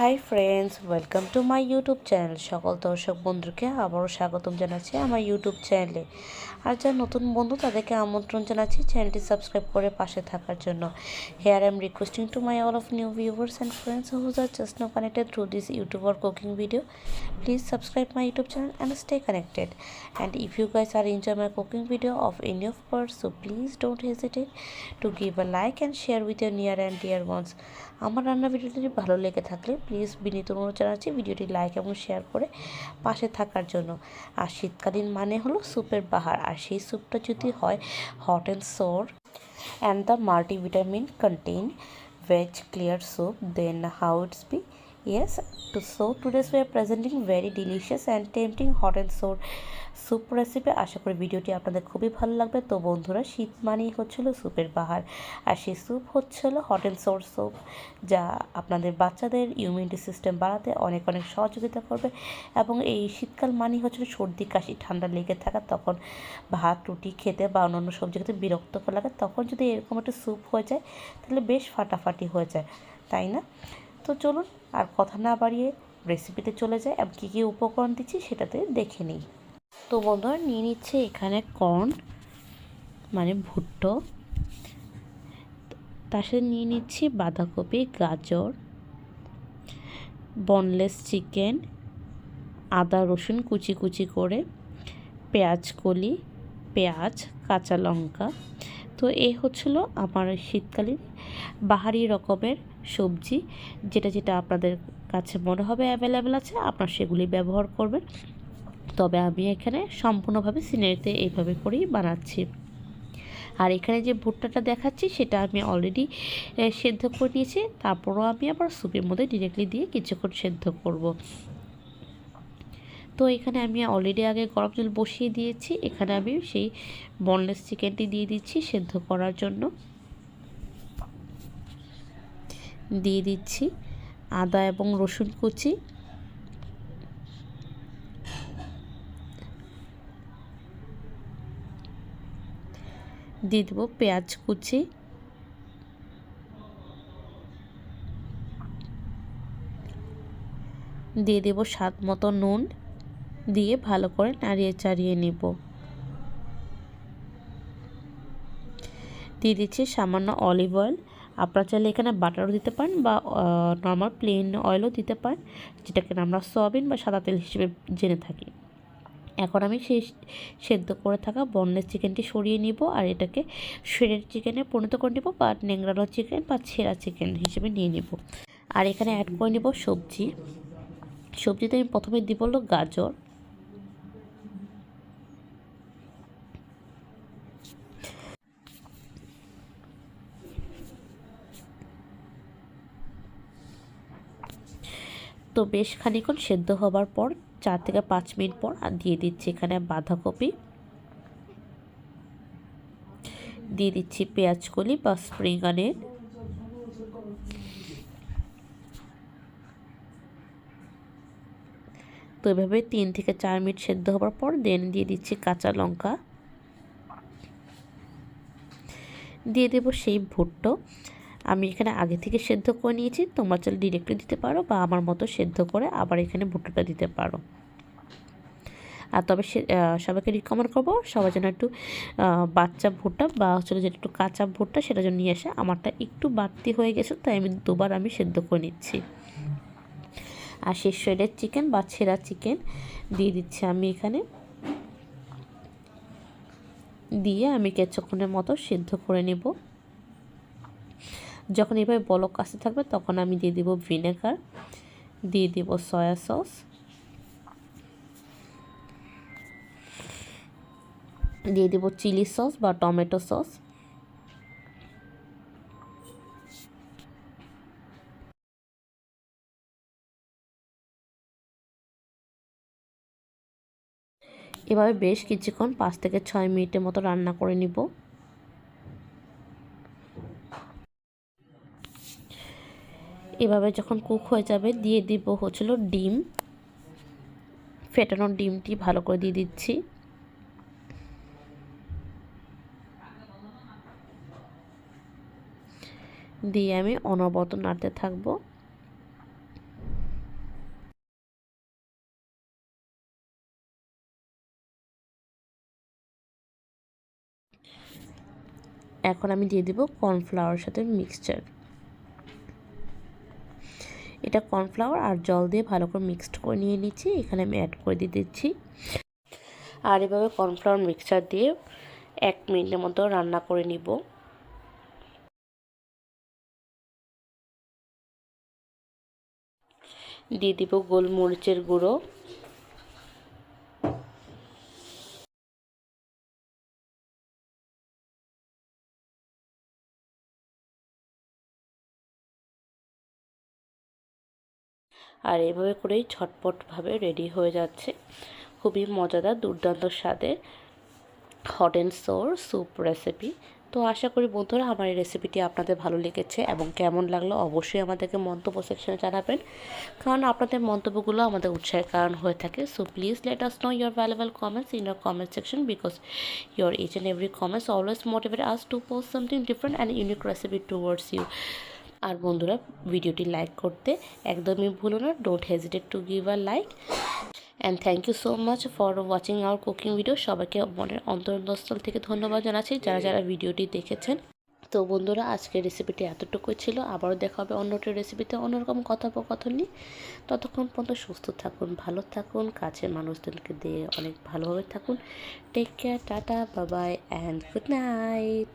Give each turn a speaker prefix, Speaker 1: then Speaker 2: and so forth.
Speaker 1: Hi friends, welcome to my YouTube channel. সকল দর্শক বন্ধুকে আবারও স্বাগতম জানাচ্ছি আমার ইউটিউব চ্যানেলে। আর যারা নতুন বন্ধু তাদেরকে আমন্ত্রণ জানাচ্ছি চ্যানেলটি সাবস্ক্রাইব করে পাশে থাকার জন্য। Here I am requesting to my all of new viewers and friends whose are just now connected through this YouTube or cooking video. Please subscribe my YouTube channel and stay connected. And if you guys are enjoy my cooking video of any of parts, so please don't hesitate to give a like and share with your near and dear ones. আমার রান্না ভিডিওটি ভালো লেগে থাকলে please বিনীত অনুরোধ জানাচ্ছি ভিডিওটি like এবং শেয়ার করে পাশে থাকার জন্য। আর শীতকালীন মানে হলো স্যুপের বাহার, আর সেই স্যুপটা যদি হয় hot and sour and the multivitamin contain veg clear soup, then how it's be? Yes, so today's we are presenting very delicious and tempting hot and sour soup recipe. আশা করি ভিডিওটি আপনাদের খুবই ভালো লাগবে। তো বন্ধুরা, শীত মানেই হচ্ছিল স্যুপের বাহার, আর সেই স্যুপ হচ্ছিল হট অ্যান্ড সোর স্যুপ, যা আপনাদের বাচ্চাদের ইমিউনিটি সিস্টেম বাড়াতে অনেক অনেক সহযোগিতা করবে। এবং এই শীতকাল মানেই হচ্ছিল সর্দি কাশি ঠান্ডা লেগে থাকা, তখন ভাত রুটি খেতে বা অন্যান্য সবজি খেতে বিরক্তকর লাগে, তখন যদি এরকম একটা স্যুপ হয়ে যায় তাহলে বেশ ফাটাফাটি হয়ে যায়, তাই না? তো চলুন আর কথা না বাড়িয়ে রেসিপিতে চলে যায় এবং কী কী উপকরণ দিচ্ছি সেটাতে দেখে নিই। তো বন্ধুরা, নিয়ে নিচ্ছে এখানে কর্ন মানে ভুট্টো, তার সাথে নিয়ে নিচ্ছি বাঁধাকপি, গাজর, বনলেস চিকেন, আদা রসুন কুচি কুচি করে, পেঁয়াজ কলি, পেঁয়াজ, কাঁচা লঙ্কা। তো এই হচ্ছিল আমার শীতকালীন বাহারি রকমের সবজি, যেটা যেটা আপনাদের কাছে মনে হবে অ্যাভেলেবেল আছে আপনারা সেগুলি ব্যবহার করবেন। তবে আমি এখানে সম্পূর্ণভাবে সিনারিতে এইভাবে করেই বানাচ্ছি। আর এখানে যে ভুট্টাটা দেখাচ্ছি সেটা আমি অলরেডি সেদ্ধ করে নিয়েছি, তারপরও আমি আবার স্যুপের মধ্যে ডিরেক্টলি দিয়ে কিছুক্ষণ সেদ্ধ করব। তো এখানে আমি অলরেডি আগে গরম জল বসিয়ে দিয়েছি, এখানে আমি সেই বনলেস চিকেনটি দিয়ে দিচ্ছি সেদ্ধ করার জন্য। দিয়ে দিচ্ছি আদা এবং রসুন কুচি, দিয়ে দেবো পেঁয়াজ কুচি, দিয়ে দেবো স্বাদ মতো নুন, দিয়ে ভালো করে নাড়িয়ে চাড়িয়ে নেব। দিয়ে দিচ্ছি সামান্য অলিভ অয়েল, আপনারা চাইলে এখানে বাটারও দিতে পারেন বা নর্মাল প্লেন অয়েলও দিতে পারেন, যেটাকে আমরা সয়াবিন বা সাদা তেল হিসেবে জেনে থাকি। এখন আমি সেই সেদ্ধ করে থাকা বনলেস চিকেনটি সরিয়ে নিব আর এটাকে শ্রেডেড চিকেনে পরিণত করে নেব, বা নেংরানো চিকেন বা ছেঁড়া চিকেন হিসেবে নিয়ে নেব। আর এখানে অ্যাড করে নেব সবজিতে আমি প্রথমে দিব হলো গাজর, তো বেশ খানিকক্ষণ সেদ্ধ হবার পর 4 থেকে 5 মিনিট পর আর দিয়ে দিচ্ছি এখানে বাঁধাকপি, দিয়ে দিচ্ছি পেঁয়াজ কলি বা স্প্রিং অনিয়ন, তো এভাবে 3 থেকে 4 মিনিট সেদ্ধ হবার পর দেন দিয়ে দিচ্ছি কাঁচা লঙ্কা, দিয়ে দেব সেই ভুট্টো। আমি এখানে আগে থেকে সেদ্ধ করে নিয়েছি, তোমরা চাইলে ডিরেক্টলি দিতে পারো বা আমার মতো সেদ্ধ করে আবার এখানে ভুট্টোটা দিতে পারো। আর তবে সবাইকে রিকমেন্ড করবো সবাই যেন একটু বাচ্চা ভুট্টা বা যেটা একটু কাঁচা ভুট্টা সেটা যেন নিয়ে আসে। আমারটা একটু বাড়তি হয়ে গেছে, তাই আমি দুবার আমি সেদ্ধ করে নিচ্ছি। আর সেই শ্রেডেড চিকেন বা ছেঁড়া চিকেন দিয়ে দিচ্ছি আমি এখানে, দিয়ে আমি কিছুক্ষণের মতো সেদ্ধ করে নেব। যখন এভাবে বলক আসতে থাকবে তখন আমি দিয়ে দেব ভিনেগার, দিয়ে দেব সয়া সস, দিয়ে দেব চিলি সস বা টমেটো সস, এভাবে বেশ কিছুক্ষণ 5 থেকে 6 মিনিটের মতো রান্না করে নিব। এভাবে যখন কুক হয়ে যাবে দিয়ে দিব হচ্ছিল ডিম, ফেটানো ডিমটি ভালো করে দিয়ে দিচ্ছি। দিয়ে আমি অনবরত নাড়তে থাকবো। এখন আমি দিয়ে দিব কর্নফ্লাওয়ারের সাথে মিক্সচার। এটা কর্নফ্লাওয়ার আর জল দিয়ে ভালো করে মিক্সড করে নিয়ে নিচ্ছি। এখানে আমি অ্যাড করে দিয়ে দিচ্ছি। আর এভাবে কর্নফ্লাওয়ার মিক্সচার দিয়ে 1 মিনিটের মতো রান্না করে নিব। দিয়ে দিব গোলমরিচের গুঁড়ো, আর এভাবে করেই ঝটপটভাবে রেডি হয়ে যাচ্ছে খুবই মজাদার দুর্দান্ত স্বাদের hot and sour soup recipe. তো আশা করি বন্ধুরা আমার এই রেসিপিটি আপনাদের ভালো লেগেছে এবং কেমন লাগলো অবশ্যই আমাদেরকে মন্তব্য সেকশনে জানাবেন, কারণ আপনাদের মন্তব্যগুলো আমাদের উৎসাহের কারণ হয়ে থাকে। So please let us know your valuable comments in your comment section, because your each and every comments always motivate us to post something different and unique recipe towards you. আর বন্ধুরা ভিডিওটি লাইক করতে একদমই ভুলো না, don't hesitate to give a like. And thank you so much for watching our cooking video. সবাইকে মনের অন্তরস্থল থেকে ধন্যবাদ জানাচ্ছি যারা যারা ভিডিওটি দেখেছেন। তো বন্ধুরা আজকের রেসিপিটি এতটুকুই ছিল, আবারও দেখা হবে অন্য একটা রেসিপিতে অন্যরকম কথোপকথন নিয়ে। ততক্ষণ পর্যন্ত সুস্থ থাকুন, ভালো থাকুন, কাছের মানুষদেরকে দিয়ে অনেক ভালোভাবে থাকুন। Take care, tata, bye bye and good night.